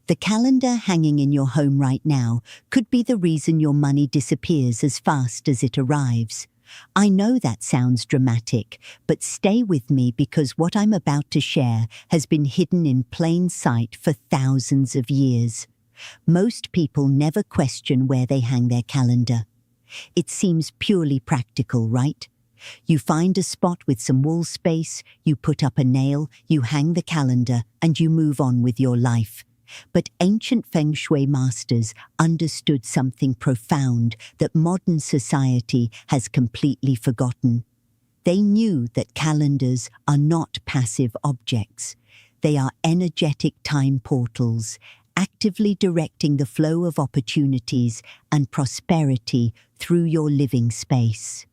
The calendar hanging in your home right now could be the reason your money disappears as fast as it arrives. I know that sounds dramatic, but stay with me because what I'm about to share has been hidden in plain sight for thousands of years. Most people never question where they hang their calendar. It seems purely practical, right? You find a spot with some wall space, you put up a nail, you hang the calendar, and you move on with your life. But ancient feng shui masters understood something profound that modern society has completely forgotten. They knew that calendars are not passive objects. They are energetic time portals, actively directing the flow of opportunities and prosperity through your living space.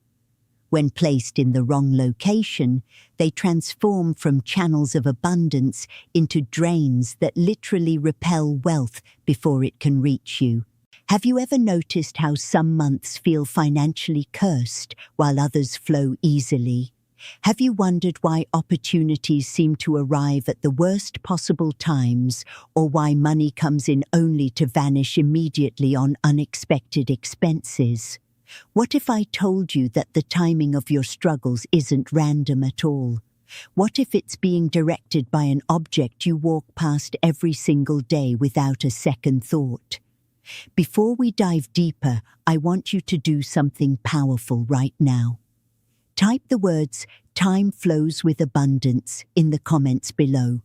When placed in the wrong location, they transform from channels of abundance into drains that literally repel wealth before it can reach you. Have you ever noticed how some months feel financially cursed while others flow easily? Have you wondered why opportunities seem to arrive at the worst possible times, or why money comes in only to vanish immediately on unexpected expenses? What if I told you that the timing of your struggles isn't random at all? What if it's being directed by an object you walk past every single day without a second thought? Before we dive deeper, I want you to do something powerful right now. Type the words "time flows with abundance" in the comments below.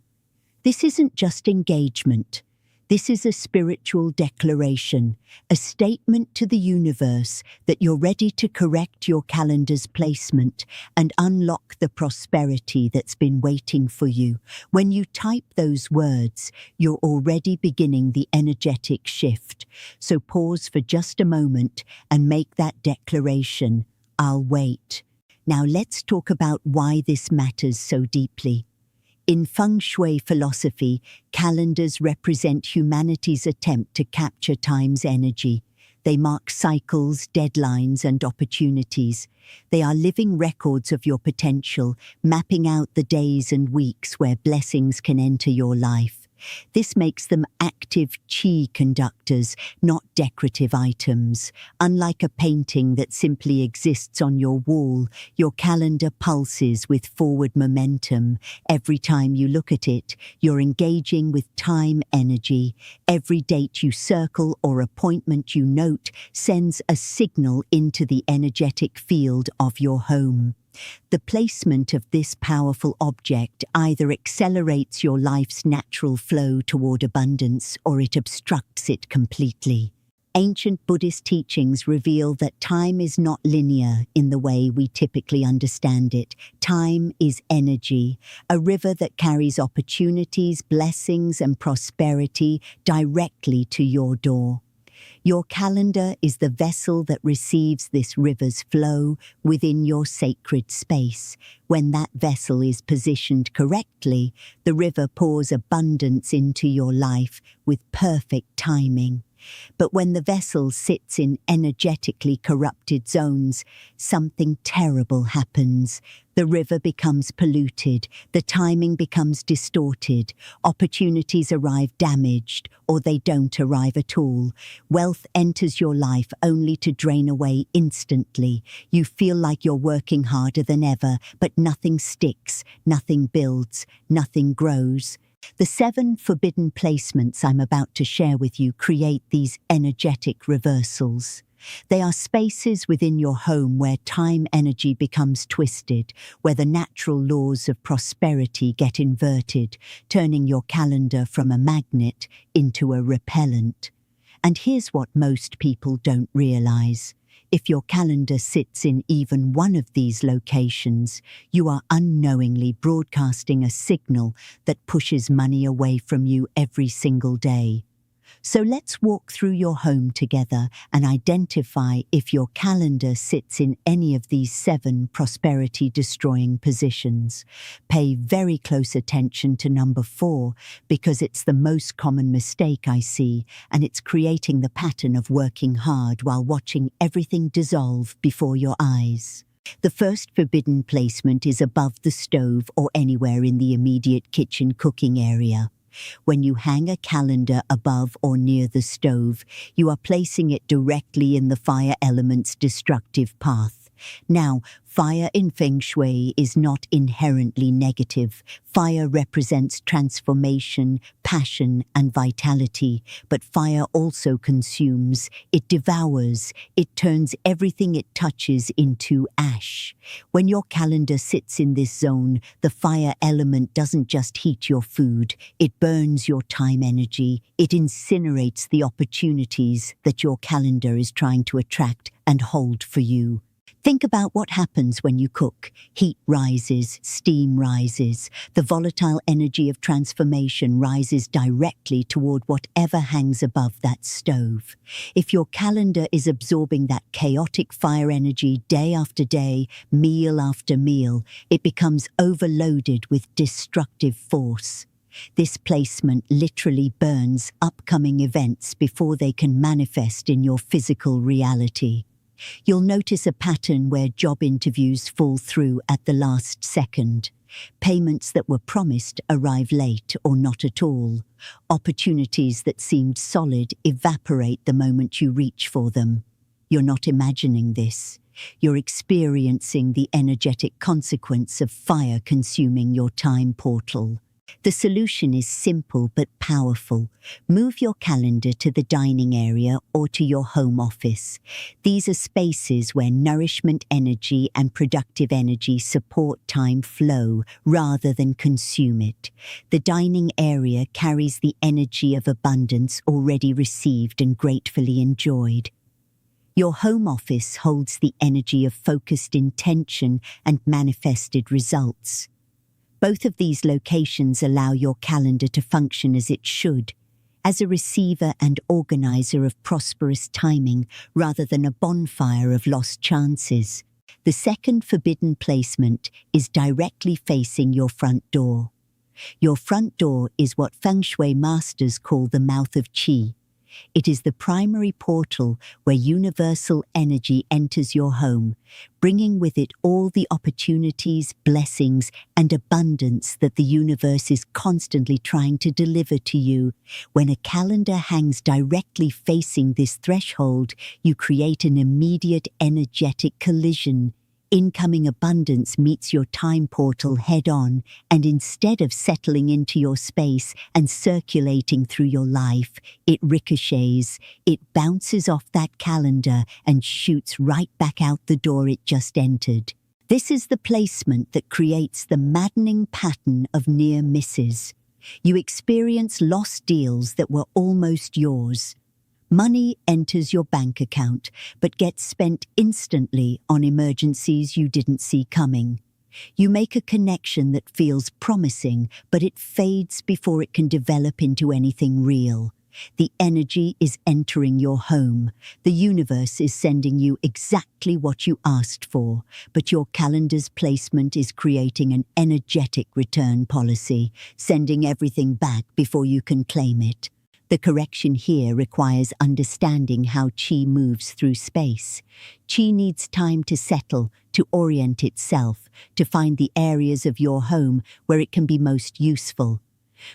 This isn't just engagement. This is a spiritual declaration, a statement to the universe that you're ready to correct your calendar's placement and unlock the prosperity that's been waiting for you. When you type those words, you're already beginning the energetic shift. So pause for just a moment and make that declaration. I'll wait. Now let's talk about why this matters so deeply. In feng shui philosophy, calendars represent humanity's attempt to capture time's energy. They mark cycles, deadlines, and opportunities. They are living records of your potential, mapping out the days and weeks where blessings can enter your life. This makes them active qi conductors, not decorative items. Unlike a painting that simply exists on your wall, your calendar pulses with forward momentum. Every time you look at it, you're engaging with time energy. Every date you circle or appointment you note sends a signal into the energetic field of your home. The placement of this powerful object either accelerates your life's natural flow toward abundance or it obstructs it completely. Ancient Buddhist teachings reveal that time is not linear in the way we typically understand it. Time is energy, a river that carries opportunities, blessings, and prosperity directly to your door. Your calendar is the vessel that receives this river's flow within your sacred space. When that vessel is positioned correctly, the river pours abundance into your life with perfect timing. But when the vessel sits in energetically corrupted zones, something terrible happens. The river becomes polluted, the timing becomes distorted, opportunities arrive damaged, or they don't arrive at all. Wealth enters your life only to drain away instantly. You feel like you're working harder than ever, but nothing sticks, nothing builds, nothing grows. The 7 forbidden placements I'm about to share with you create these energetic reversals. They are spaces within your home where time energy becomes twisted, where the natural laws of prosperity get inverted, turning your calendar from a magnet into a repellent. And here's what most people don't realize. If your calendar sits in even one of these locations, you are unknowingly broadcasting a signal that pushes money away from you every single day. So let's walk through your home together and identify if your calendar sits in any of these 7 prosperity-destroying positions. Pay very close attention to number 4 because it's the most common mistake I see, and it's creating the pattern of working hard while watching everything dissolve before your eyes. The first forbidden placement is above the stove or anywhere in the immediate kitchen cooking area. When you hang a calendar above or near the stove, you are placing it directly in the fire element's destructive path. Now, fire in feng shui is not inherently negative. Fire represents transformation, passion, and vitality, but fire also consumes, it devours, it turns everything it touches into ash. When your calendar sits in this zone, the fire element doesn't just heat your food, it burns your time energy, it incinerates the opportunities that your calendar is trying to attract and hold for you. Think about what happens when you cook. Heat rises, steam rises. The volatile energy of transformation rises directly toward whatever hangs above that stove. If your calendar is absorbing that chaotic fire energy day after day, meal after meal, it becomes overloaded with destructive force. This placement literally burns upcoming events before they can manifest in your physical reality. You'll notice a pattern where job interviews fall through at the last second. Payments that were promised arrive late or not at all. Opportunities that seemed solid evaporate the moment you reach for them. You're not imagining this. You're experiencing the energetic consequence of fire consuming your time portal. The solution is simple but powerful. Move your calendar to the dining area or to your home office. These are spaces where nourishment energy and productive energy support time flow rather than consume it. The dining area carries the energy of abundance already received and gratefully enjoyed. Your home office holds the energy of focused intention and manifested results. Both of these locations allow your calendar to function as it should, as a receiver and organizer of prosperous timing rather than a bonfire of lost chances. The second forbidden placement is directly facing your front door. Your front door is what feng shui masters call the mouth of qi. It is the primary portal where universal energy enters your home, bringing with it all the opportunities, blessings, and abundance that the universe is constantly trying to deliver to you. When a calendar hangs directly facing this threshold, you create an immediate energetic collision. Incoming abundance meets your time portal head-on, and instead of settling into your space and circulating through your life, it ricochets, it bounces off that calendar and shoots right back out the door it just entered. This is the placement that creates the maddening pattern of near misses. You experience lost deals that were almost yours. Money enters your bank account, but gets spent instantly on emergencies you didn't see coming. You make a connection that feels promising, but it fades before it can develop into anything real. The energy is entering your home. The universe is sending you exactly what you asked for, but your calendar's placement is creating an energetic return policy, sending everything back before you can claim it. The correction here requires understanding how qi moves through space. Qi needs time to settle, to orient itself, to find the areas of your home where it can be most useful.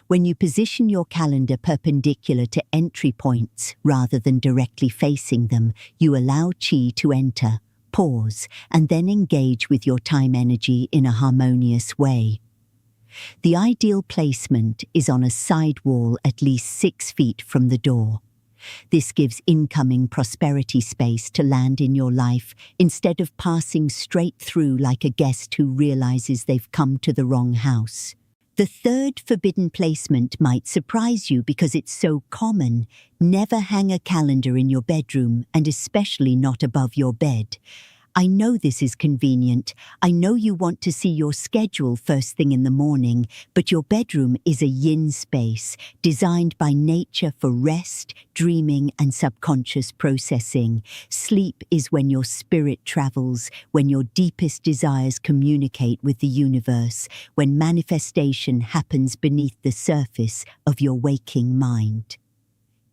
When you position your calendar perpendicular to entry points rather than directly facing them, you allow qi to enter, pause, and then engage with your time energy in a harmonious way. The ideal placement is on a side wall at least 6 feet from the door. This gives incoming prosperity space to land in your life instead of passing straight through like a guest who realizes they've come to the wrong house. The third forbidden placement might surprise you because it's so common. Never hang a calendar in your bedroom, and especially not above your bed. I know this is convenient. I know you want to see your schedule first thing in the morning, but your bedroom is a yin space, designed by nature for rest, dreaming, and subconscious processing. Sleep is when your spirit travels, when your deepest desires communicate with the universe, when manifestation happens beneath the surface of your waking mind.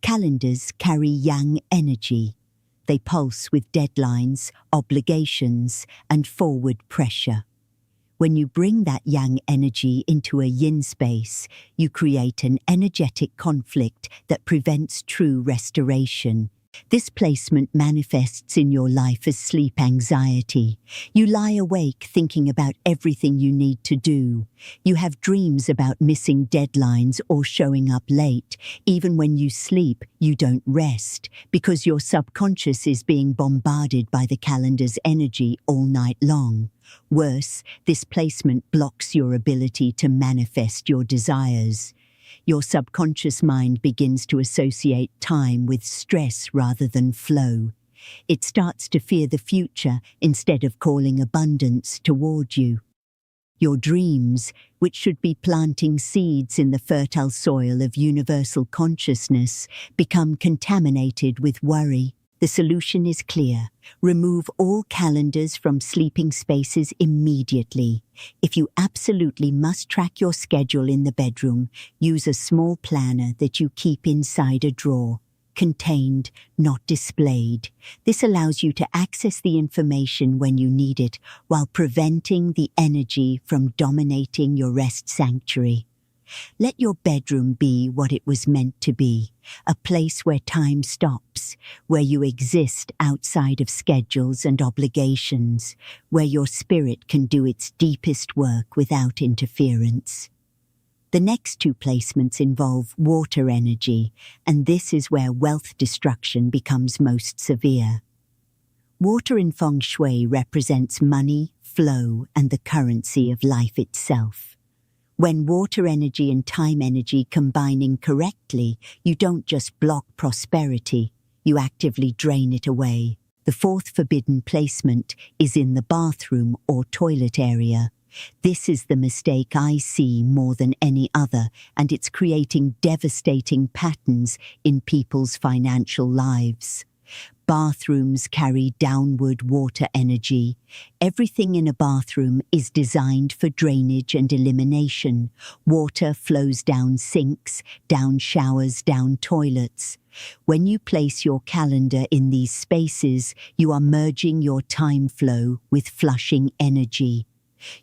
Calendars carry yang energy. They pulse with deadlines, obligations, and forward pressure. When you bring that yang energy into a yin space, you create an energetic conflict that prevents true restoration. This placement manifests in your life as sleep anxiety. You lie awake thinking about everything you need to do. You have dreams about missing deadlines or showing up late. Even when you sleep, you don't rest because your subconscious is being bombarded by the calendar's energy all night long. Worse, this placement blocks your ability to manifest your desires. Your subconscious mind begins to associate time with stress rather than flow. It starts to fear the future instead of calling abundance toward you. Your dreams, which should be planting seeds in the fertile soil of universal consciousness, become contaminated with worry. The solution is clear. Remove all calendars from sleeping spaces immediately. If you absolutely must track your schedule in the bedroom, use a small planner that you keep inside a drawer. Contained, not displayed. This allows you to access the information when you need it, while preventing the energy from dominating your rest sanctuary. Let your bedroom be what it was meant to be, a place where time stops, where you exist outside of schedules and obligations, where your spirit can do its deepest work without interference. The next two placements involve water energy, and this is where wealth destruction becomes most severe. Water in feng shui represents money, flow, and the currency of life itself. When water energy and time energy combine incorrectly, you don't just block prosperity, you actively drain it away. The fourth forbidden placement is in the bathroom or toilet area. This is the mistake I see more than any other, and it's creating devastating patterns in people's financial lives. Bathrooms carry downward water energy. Everything in a bathroom is designed for drainage and elimination. Water flows down sinks, down showers, down toilets. When you place your calendar in these spaces, you are merging your time flow with flushing energy.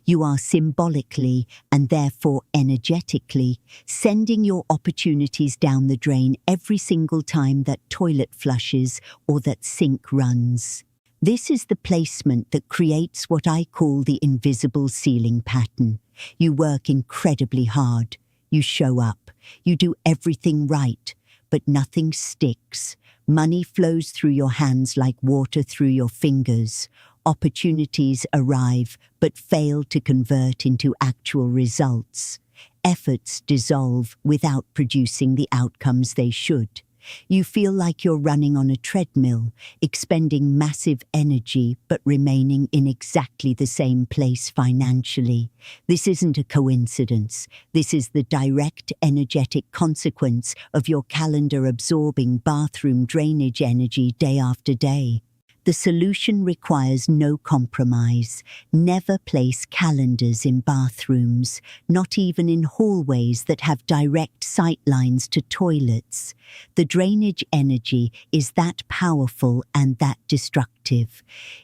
You are symbolically, and therefore energetically, sending your opportunities down the drain every single time that toilet flushes or that sink runs. This is the placement that creates what I call the invisible ceiling pattern. You work incredibly hard. You show up. You do everything right, but nothing sticks. Money flows through your hands like water through your fingers. Opportunities arrive but fail to convert into actual results. Efforts dissolve without producing the outcomes they should. You feel like you're running on a treadmill, expending massive energy but remaining in exactly the same place financially. This isn't a coincidence. This is the direct energetic consequence of your calendar absorbing bathroom drainage energy day after day. The solution requires no compromise. Never place calendars in bathrooms, not even in hallways that have direct sight lines to toilets. The drainage energy is that powerful and that destructive.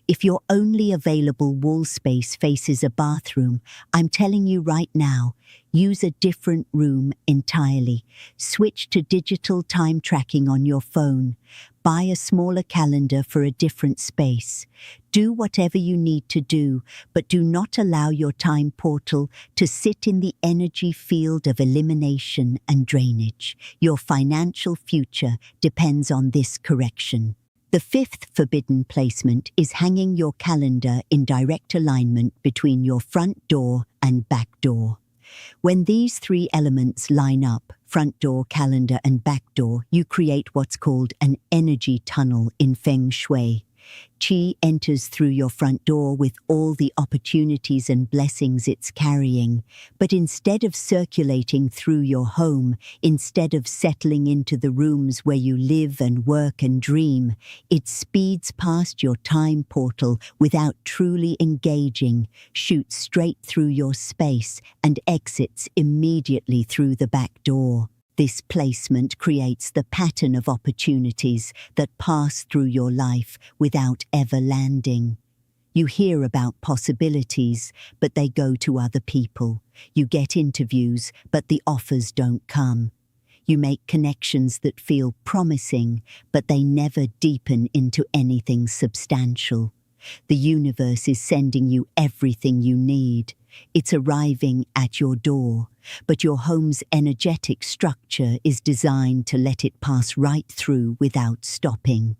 If your only available wall space faces a bathroom, I'm telling you right now, use a different room entirely. Switch to digital time tracking on your phone. Buy a smaller calendar for a different space. Do whatever you need to do, but do not allow your time portal to sit in the energy field of elimination and drainage. Your financial future depends on this correction. The fifth forbidden placement is hanging your calendar in direct alignment between your front door and back door. When these three elements line up, front door, calendar, and back door, you create what's called an energy tunnel in feng shui. Qi enters through your front door with all the opportunities and blessings it's carrying, but instead of circulating through your home, instead of settling into the rooms where you live and work and dream, it speeds past your time portal without truly engaging, shoots straight through your space, and exits immediately through the back door. This placement creates the pattern of opportunities that pass through your life without ever landing. You hear about possibilities, but they go to other people. You get interviews, but the offers don't come. You make connections that feel promising, but they never deepen into anything substantial. The universe is sending you everything you need. It's arriving at your door, but your home's energetic structure is designed to let it pass right through without stopping.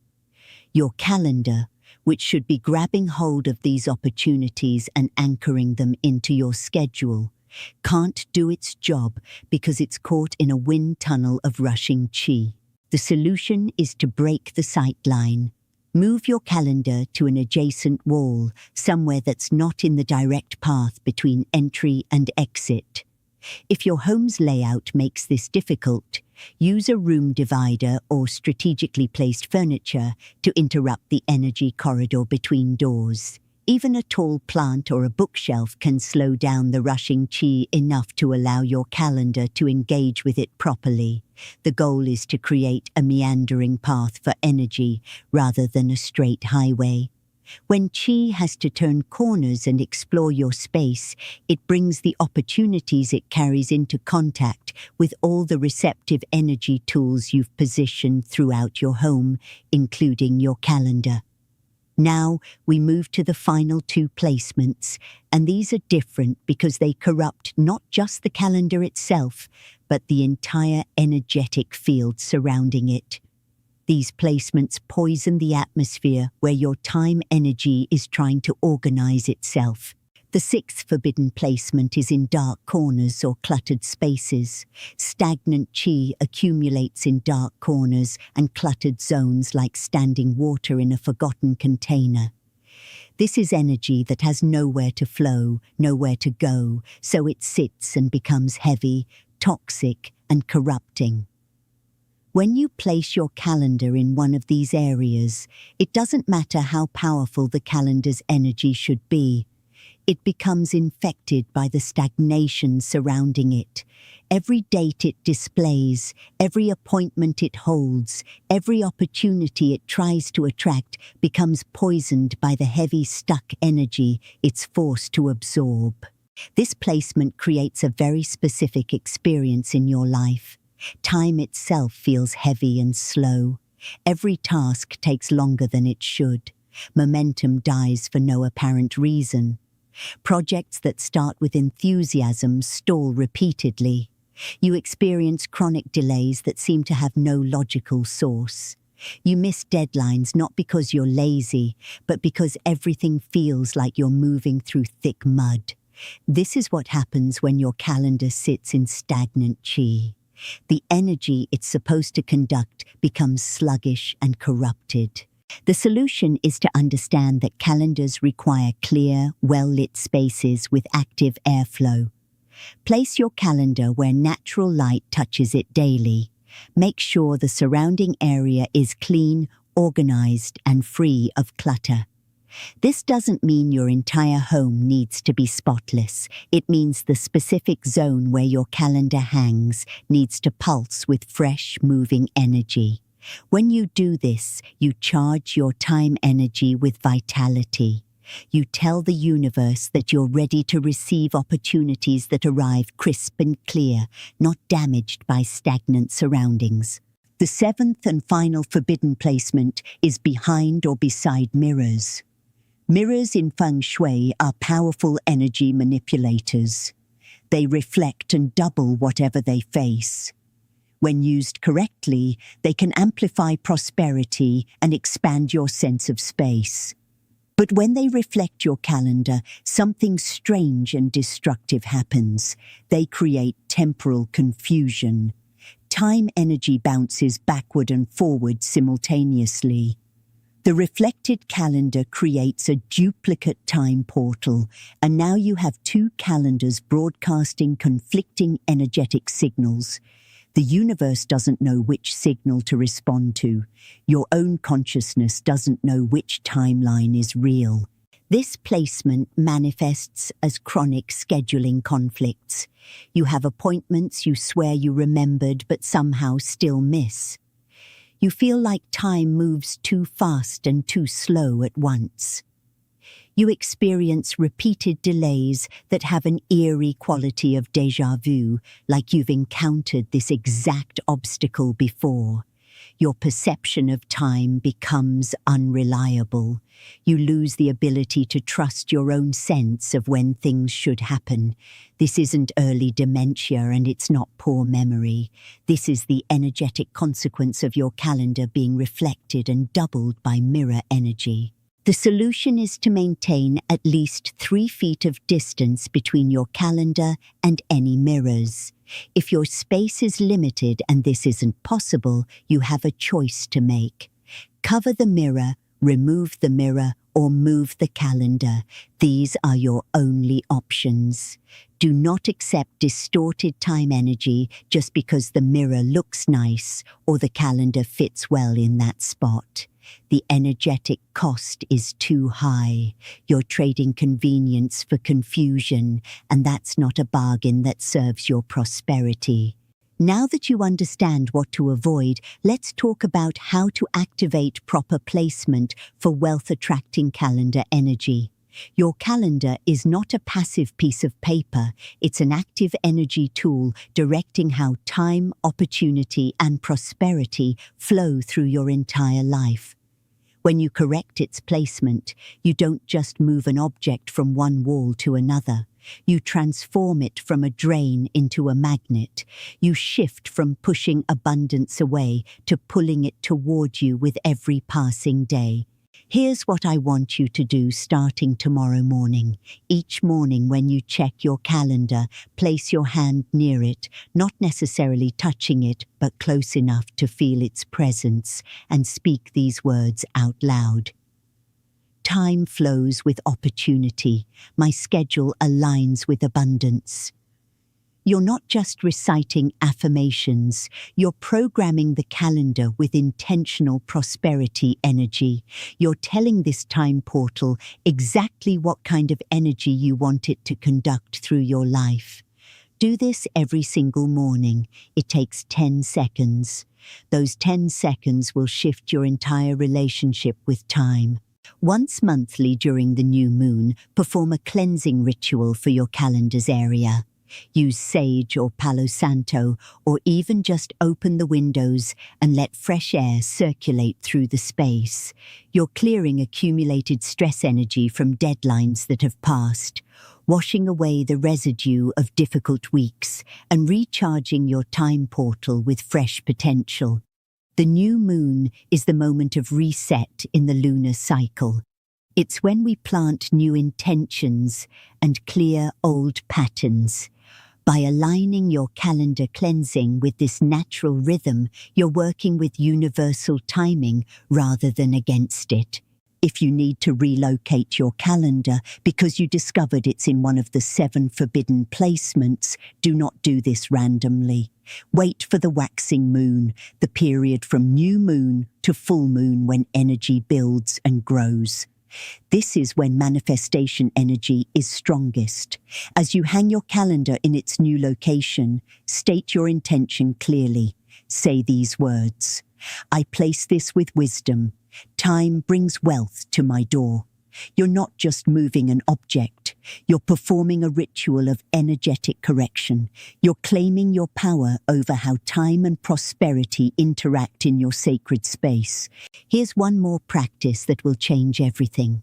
Your calendar, which should be grabbing hold of these opportunities and anchoring them into your schedule, can't do its job because it's caught in a wind tunnel of rushing chi. The solution is to break the sight line. Move your calendar to an adjacent wall, somewhere that's not in the direct path between entry and exit. If your home's layout makes this difficult, use a room divider or strategically placed furniture to interrupt the energy corridor between doors. Even a tall plant or a bookshelf can slow down the rushing chi enough to allow your calendar to engage with it properly. The goal is to create a meandering path for energy rather than a straight highway. When chi has to turn corners and explore your space, it brings the opportunities it carries into contact with all the receptive energy tools you've positioned throughout your home, including your calendar. Now we move to the final two placements, and these are different because they corrupt not just the calendar itself, but the entire energetic field surrounding it. These placements poison the atmosphere where your time energy is trying to organize itself. The sixth forbidden placement is in dark corners or cluttered spaces. Stagnant chi accumulates in dark corners and cluttered zones like standing water in a forgotten container. This is energy that has nowhere to flow, nowhere to go, so it sits and becomes heavy, toxic, and corrupting. When you place your calendar in one of these areas, it doesn't matter how powerful the calendar's energy should be. It becomes infected by the stagnation surrounding it. Every date it displays, every appointment it holds, every opportunity it tries to attract becomes poisoned by the heavy stuck energy it's forced to absorb. This placement creates a very specific experience in your life. Time itself feels heavy and slow. Every task takes longer than it should. Momentum dies for no apparent reason. Projects that start with enthusiasm stall repeatedly. You experience chronic delays that seem to have no logical source. You miss deadlines not because you're lazy, but because everything feels like you're moving through thick mud. This is what happens when your calendar sits in stagnant chi. The energy it's supposed to conduct becomes sluggish and corrupted. The solution is to understand that calendars require clear, well-lit spaces with active airflow. Place your calendar where natural light touches it daily. Make sure the surrounding area is clean, organized, and free of clutter. This doesn't mean your entire home needs to be spotless. It means the specific zone where your calendar hangs needs to pulse with fresh, moving energy. When you do this, you charge your time energy with vitality. You tell the universe that you're ready to receive opportunities that arrive crisp and clear, not damaged by stagnant surroundings. The seventh and final forbidden placement is behind or beside mirrors. Mirrors in feng shui are powerful energy manipulators. They reflect and double whatever they face. When used correctly, they can amplify prosperity and expand your sense of space. But when they reflect your calendar, something strange and destructive happens. They create temporal confusion. Time energy bounces backward and forward simultaneously. The reflected calendar creates a duplicate time portal, and now you have two calendars broadcasting conflicting energetic signals. The universe doesn't know which signal to respond to. Your own consciousness doesn't know which timeline is real. This placement manifests as chronic scheduling conflicts. You have appointments you swear you remembered but somehow still miss. You feel like time moves too fast and too slow at once. You experience repeated delays that have an eerie quality of déjà vu, like you've encountered this exact obstacle before. Your perception of time becomes unreliable. You lose the ability to trust your own sense of when things should happen. This isn't early dementia and it's not poor memory. This is the energetic consequence of your calendar being reflected and doubled by mirror energy. The solution is to maintain at least 3 feet of distance between your calendar and any mirrors. If your space is limited and this isn't possible, you have a choice to make. Cover the mirror, remove the mirror, or move the calendar. These are your only options. Do not accept distorted time energy just because the mirror looks nice or the calendar fits well in that spot. The energetic cost is too high. You're trading convenience for confusion, and that's not a bargain that serves your prosperity. Now that you understand what to avoid, let's talk about how to activate proper placement for wealth-attracting calendar energy. Your calendar is not a passive piece of paper, it's an active energy tool directing how time, opportunity, and prosperity flow through your entire life. When you correct its placement, you don't just move an object from one wall to another. You transform it from a drain into a magnet. You shift from pushing abundance away to pulling it toward you with every passing day. Here's what I want you to do starting tomorrow morning. Each morning when you check your calendar, place your hand near it, not necessarily touching it, but close enough to feel its presence, and speak these words out loud. Time flows with opportunity. My schedule aligns with abundance. You're not just reciting affirmations, you're programming the calendar with intentional prosperity energy. You're telling this time portal exactly what kind of energy you want it to conduct through your life. Do this every single morning. It takes 10 seconds. Those 10 seconds will shift your entire relationship with time. Once monthly during the new moon, perform a cleansing ritual for your calendar's area. Use sage or Palo Santo, or even just open the windows and let fresh air circulate through the space. You're clearing accumulated stress energy from deadlines that have passed, washing away the residue of difficult weeks and recharging your time portal with fresh potential. The new moon is the moment of reset in the lunar cycle. It's when we plant new intentions and clear old patterns. By aligning your calendar cleansing with this natural rhythm, you're working with universal timing rather than against it. If you need to relocate your calendar because you discovered it's in one of the 7 forbidden placements, do not do this randomly. Wait for the waxing moon, the period from new moon to full moon when energy builds and grows. This is when manifestation energy is strongest. As you hang your calendar in its new location, state your intention clearly. Say these words: I place this with wisdom. Time brings wealth to my door. You're not just moving an object. You're performing a ritual of energetic correction. You're claiming your power over how time and prosperity interact in your sacred space. Here's one more practice that will change everything.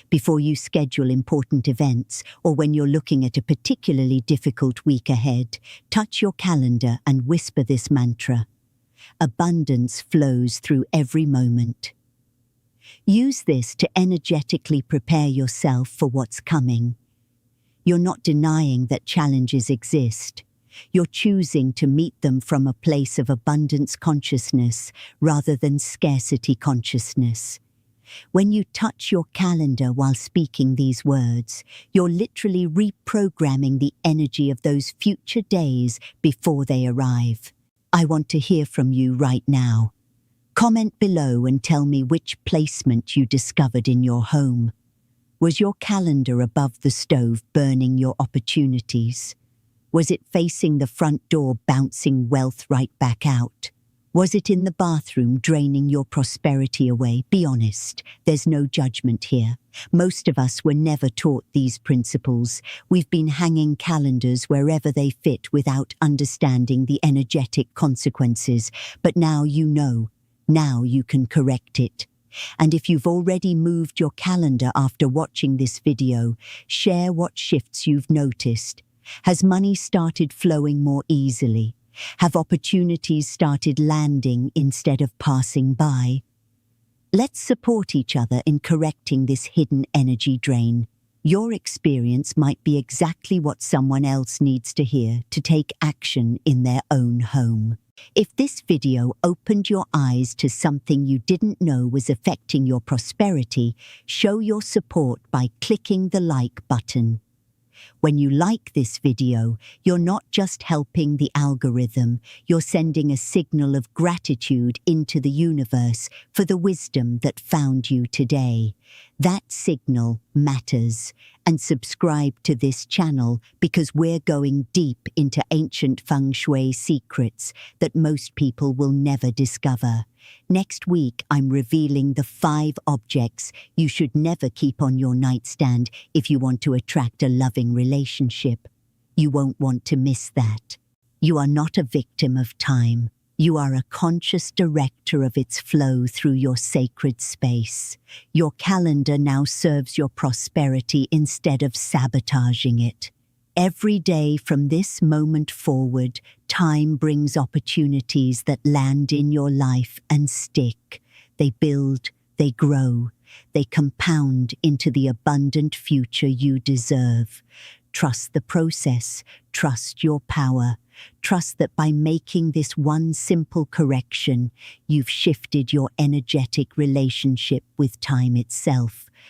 Before you schedule important events or when you're looking at a particularly difficult week ahead, touch your calendar and whisper this mantra: abundance flows through every moment. Use this to energetically prepare yourself for what's coming. You're not denying that challenges exist. You're choosing to meet them from a place of abundance consciousness rather than scarcity consciousness. When you touch your calendar while speaking these words, you're literally reprogramming the energy of those future days before they arrive. I want to hear from you right now. Comment below and tell me which placement you discovered in your home. Was your calendar above the stove burning your opportunities? Was it facing the front door bouncing wealth right back out? Was it in the bathroom draining your prosperity away? Be honest, there's no judgment here. Most of us were never taught these principles. We've been hanging calendars wherever they fit without understanding the energetic consequences. But now you know. Now you can correct it. And if you've already moved your calendar after watching this video, share what shifts you've noticed. Has money started flowing more easily? Have opportunities started landing instead of passing by? Let's support each other in correcting this hidden energy drain. Your experience might be exactly what someone else needs to hear to take action in their own home. If this video opened your eyes to something you didn't know was affecting your prosperity, show your support by clicking the like button. When you like this video, you're not just helping the algorithm, you're sending a signal of gratitude into the universe for the wisdom that found you today. That signal matters. And subscribe to this channel because we're going deep into ancient feng shui secrets that most people will never discover. Next week, I'm revealing the 5 objects you should never keep on your nightstand if you want to attract a loving relationship. You won't want to miss that. You are not a victim of time. You are a conscious director of its flow through your sacred space. Your calendar now serves your prosperity instead of sabotaging it. Every day from this moment forward, time brings opportunities that land in your life and stick. They build, they grow, they compound into the abundant future you deserve. Trust the process, trust your power. Trust that by making this one simple correction, you've shifted your energetic relationship with time itself.